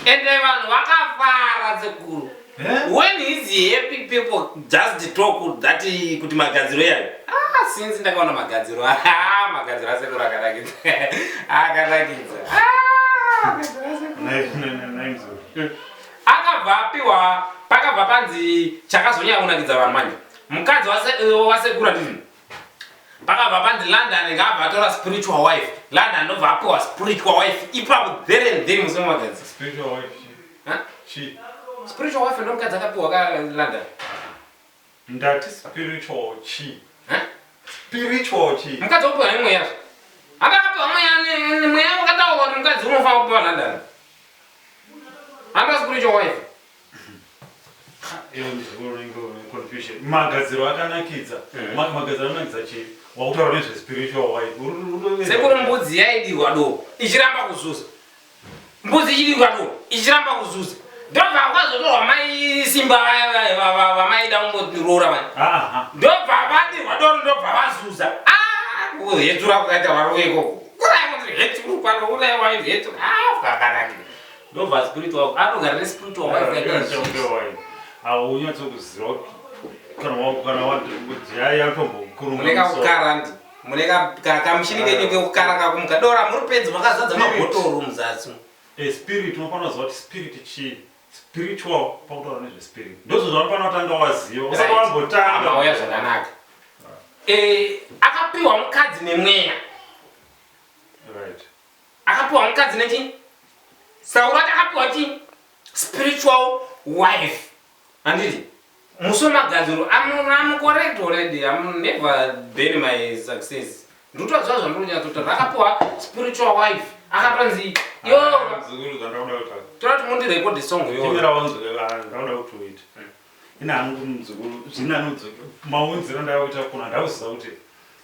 And vanhu vakafara sekuru. When is happy people just talk that kuti magadziro yayo. Since ndakaona magadziro. Magadziro asekuru akanakidza. Akanakidza. Nice. Akabva apiwa pakabva panzi chakazonyanya kunakidza vanhu manje. Mukadzi wasekuru ndini. Pakabva panzi London ngabva atora spiritual wife. London ndobva apiwa spiritual wife. Ipapo there and there musomagadzi. Spiritual wife. She. Spiritual wife ndo mukadzi akapiwa ka London. Ndati spiritual chi. Spiritual chi. Mukadzi opiwa nemweya. Akapiwa mweya wakataura kuti mukadzi unofanira kupiwa London. Anga spiritual wife. Confusion. Magadziro akanakidza. Magadziro akanakidza chi. Wakutaura nezve spiritual wife. Sekuru mbudzi yaidirwa do. Ichiramba kuzuza. Mbudzi ichidirwa do. Ichiramba kuzuza. Ndobva kwazotorwa mai simba vamaida kungorora vani. Ndobva vadirwa do ndobva vazuza. Kuhetsura kukaita varume ikoko. Kurai kuti hetsuru pano kurai wife hetsuru. Kwakanakidza. Ndobva spiritual anogara nespiritual wife yakaishi. Unyatsokuziva kana watombokuruma muneka kukara ndi muneka kamushini kenyu kekukara kakumuka dora muri pedzi makazadza mabhotoro muzasi. Spirit unofanira kuziva kuti spirit chi spiritual pakutaura nezve spirit ndozvo zvanofanira kutanga waziva usati wambotanga amauya zvakanaka. Akapiwa mukadzi nemweya. Akapiwa mukadzi nechi Saura akapiwa chi spiritual wife. Anditi musomagadziro I'm correct already. I'm never been my success. Ndotozva zvandonyatsotaura rakapiwa spiritual wife. Akapanzi yo zikuru zvandakuda kutaura torati mundirekodi song yo ndimira ndakuda kutoita ina hangu muzukuru zvinanudzi maunziro ndakuita kuna ndakuziva kuti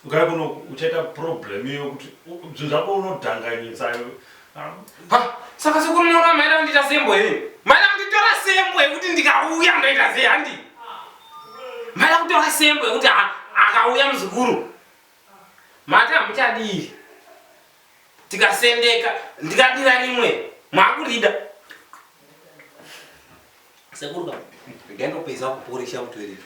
ukaya kuno uchaita problem yokuti zvinhu zvako unodhanganyisa. Saka sekuru munoona maida kundiita sembwe here. Maida kunditora sembwe yekuti ndikauya ndoita sei handi. Maida kutora sembwe yekuti akauya muzukuru. Mati hamuchadii. Tikasendeka ndikadira rimwe mwakurida. Sekuru ka ndikandopedza kuporesha mutwereri.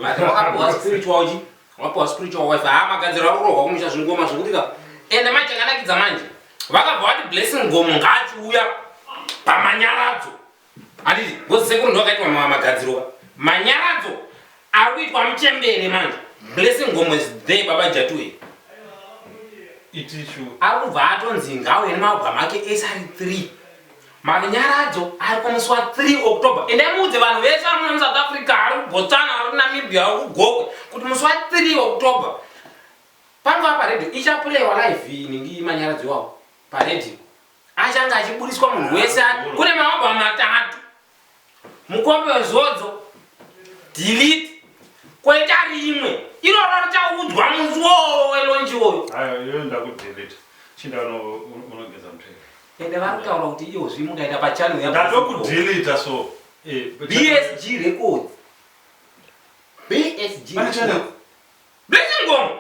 Mati wakapiwa spiritual chi. Wakapiwa spiritual wife. Magadziro akurohwa kumusha zvingoma zvokuti ka. Ende manje akanakidza manje. Vakabva vati blessing ngomo ngachiuya pamanyaradzo. Handiti ngozi sekuru ndoakaitwa magadziro. Manyaradzo ari kuitwa muchembere manje. Blessing ngomo is there baba Jatuwe. Itishu. Ari kubva atonzi ngauye nemagwama ake SR3. Manyaradzo ari kumusi wa3 October. Ende mudze vanhu vese vari muSouth Africa, ari kuBotswana, ari kuNamibia, ari kuGokwe kuti musi wa3 October pangu apa radio ichapulewa live ningi manyaradzo wawo. Paredio achanga achiburiswa munhu wese kune maalbum matatu mukombe wezodzo delete koita rimwe iroro richaudzwa musi welonji woyo. Iyo ndakudelete chinda unogeza mutero ende vari kutaura kuti iyozvi mungaita pachannel yapo ndatokudeleta so BSG Records. BSG Blessing Ngomo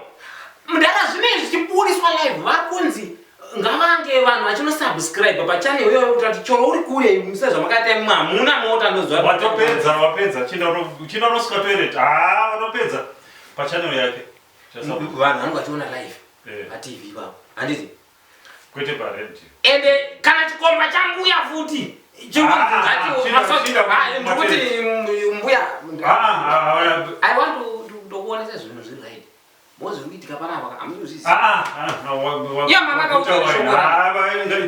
mudara zvinezvi zvichiburiswa live vari kunzi ngavange vanhu vachinosubscribe pachannel iyoyo kuti choro uri kuye musezvamakati hamuna mota ndozva wapedza chinda unosvika toilet vanopedza pachannel yake vanhu vanenge vachiona live patv ipapo handiti kwete paredio. Ende kana chikomba changuya futi ndikuti mbuya I want to kuonesa zvinhu zviri right. Mozi ungitika panapa amuzisi. Ya mama kauta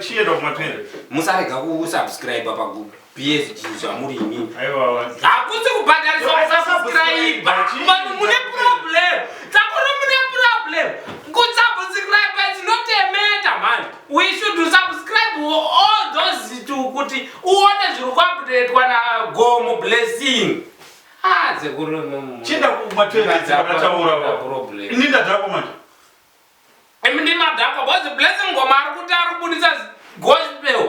chienda kumatwere. Musarega kusubscribe pa PSG zvamuri ini. Aiwa. Hakuzi kubhadharisa subscribe. Vanhu mune problem. Takuru mune problem. Kusubscribe is not a matter man. We should subscribe all those to kuti uone zviri kuupdatewa na Gomo Blessing. Zekuru chinda kumatwere dzakataura problem. Ninda dhako manje. Ndi madhako bozi Blessing Ngoma ari kuti ari kubudisa gospel.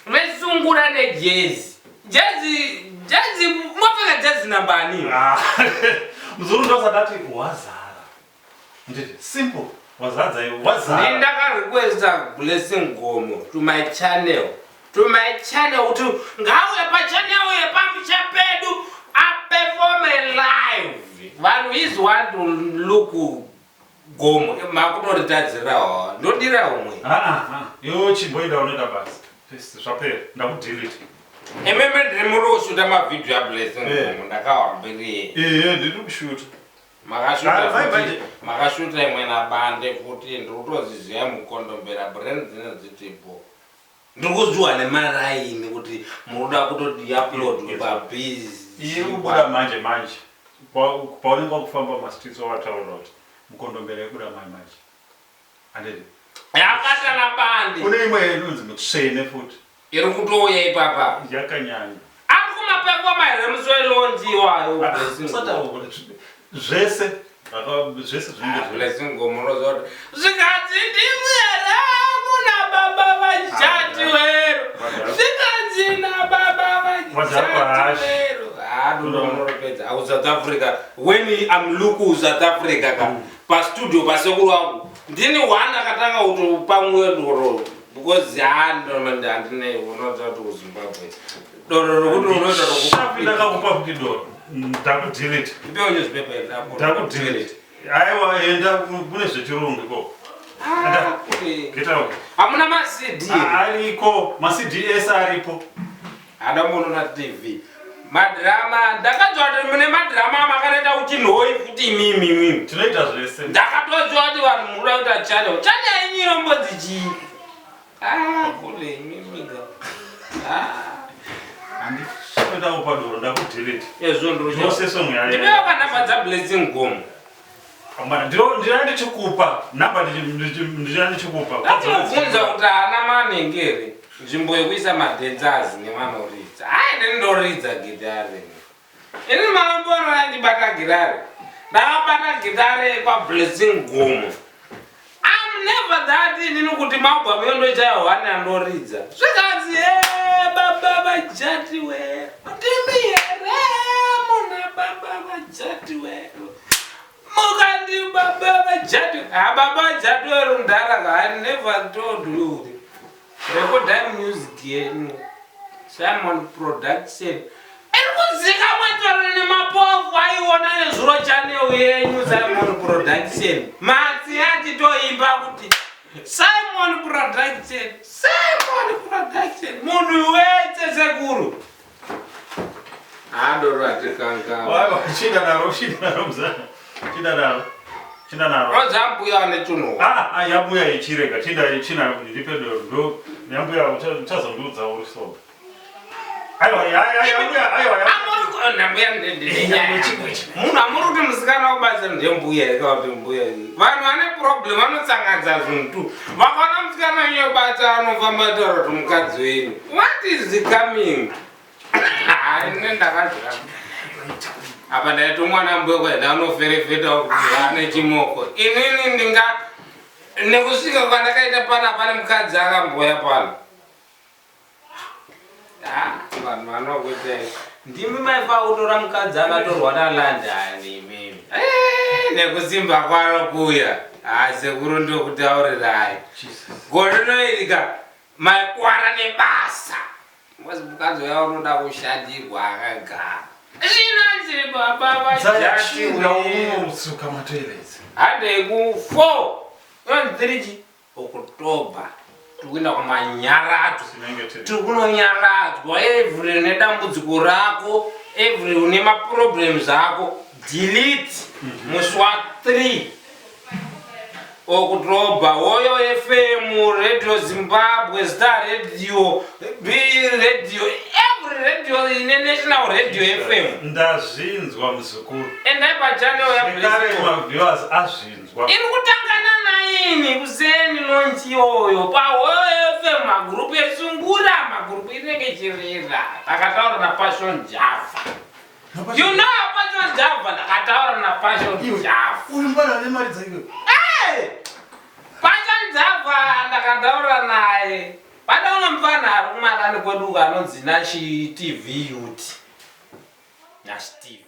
Vesungura nejazz. Jazz mopfeka jazz nambani. Muzuru ndosati wazara. Nditi simple. Wazadza iwe wazara. Ndaka requesta Blessing Ngomo to my channel. to my channel to ngauye pa channel yepamusha pedu perform live. Vanhu is want to look gomo makutoritadzirawo ndodira umwe yo chimboida unoita basi fest zvapera ndakudelete ememe ndiri muri kushuta mavideo ablessing gomo ndakawambiri ndiri kushuta makashuta imwe nabande futi ndiri kutoziziva mukondombera brand dzine dzitipo ndiri kuziwa nemaraini kuti munoda kutoti upload pabhizi iri kubuda manje paunenge wakufamba mastreets wataura kuti mukondombera ikuda manje handiti yakata nabandi kune imwe inonzi mutsvene futi iri kutouya ipapa yakanyanya ari kumapefoma here musoilonziwayo zvese blessing gomurozoto zvikadzi ndimwere muna baba vajati wero zvikadzi nababa vajati wero adonoropedza au South Africa when I'm looking South Africa pa studio pasekuru wangu ndini wana akatanga kuti pamwe ndoro because andine unoza kuti uZimbabwe doro rokuti unoita rokushapinda kakupa kuti doro ndakudelete ndipewo newspaper ndakudelete aiwa enda kune zvechirungu ko hamuna macd ariko macd ese aripo adamonona tv madrama ndakanzwa kuti mune madrama makanoita uchinhoi futi imimi tinoita zvese ndakatoziva kuti vanhu munoda kuita channel yenyu chii kule imimiga handitoda kupa doro ndakudelete ndipewo kanamba dzablessing gomo ndira ndichikupa namba ndira ndichikupa ndatinobvunza kuti haana manengeri nzvimbo yekuisa madhenzazi nevanoridza ndindoridza gitare ini manomboona yandibata gitare ndakabata gitare kwablessing gomo I'm never that ndini kuti maubva yondochaya hwani andoridza zvikanzi baba vajati wero ndimi here muna baba vajati wero mukandi baba vajati baba vajati wero ndaraga I never told you record time music yenu Simon Production erikuzika mwatora nemapofu aiona nezuro channel yenyu Simon Production matsi achitoimba kuti Simon Production munhu wese sekuru adoro atikanga chidaro rozambuya netunhu yambuya ichirega china ndipedoro ndo yambuya uchazondiudza uri soba munhu amuri kuti musikana wobasa ndembuya ikauti mbuya vanhu vane problem vanotsangadza zvinhu tu vakaona musikana wenyobata anofamba taura kuti mukadzi wenyu what is coming ine ndakazvira apa ndaito mwana mbuya kwaenda anoferefeta kuti ane chimoko inini ndinga nekusvika kwandakaita pane mukadzi akamboya pano vanhu vanokuita ndimi maifa kutora mukadzi akatorwa naLondon imimi nekusimba kwaro kuya sekuru ndokutaurirai gore rinoirika maikwara nebasa mukadzi uya unoda kushandirwa akagara zvinanzi baba vajatiusuka matoilets handeiku 4 3 October tikuenda kumanyaradzwa tikunonyaradzwa every nedambudziko rako every une maproblems ako delete musi wa 3 October woyo FM Radio Zimbabwe Star Radio B Radio every radio ine national radio FM ndazvinzwa muzukuru endai pachannel yaviewers azvinzwa iri kutangana naini kuseni lonchi iyoyo pawoyo FM magrupu esungura magrupu inenge chirira takataura naPassion Java you know Passion Java ndakataura naPassion Java uri mbana nemari dzaiwe Passion Java ndakataura naye padaona mfana ari kumakani kwedu anonzi Nashi TV Youth Nashi TV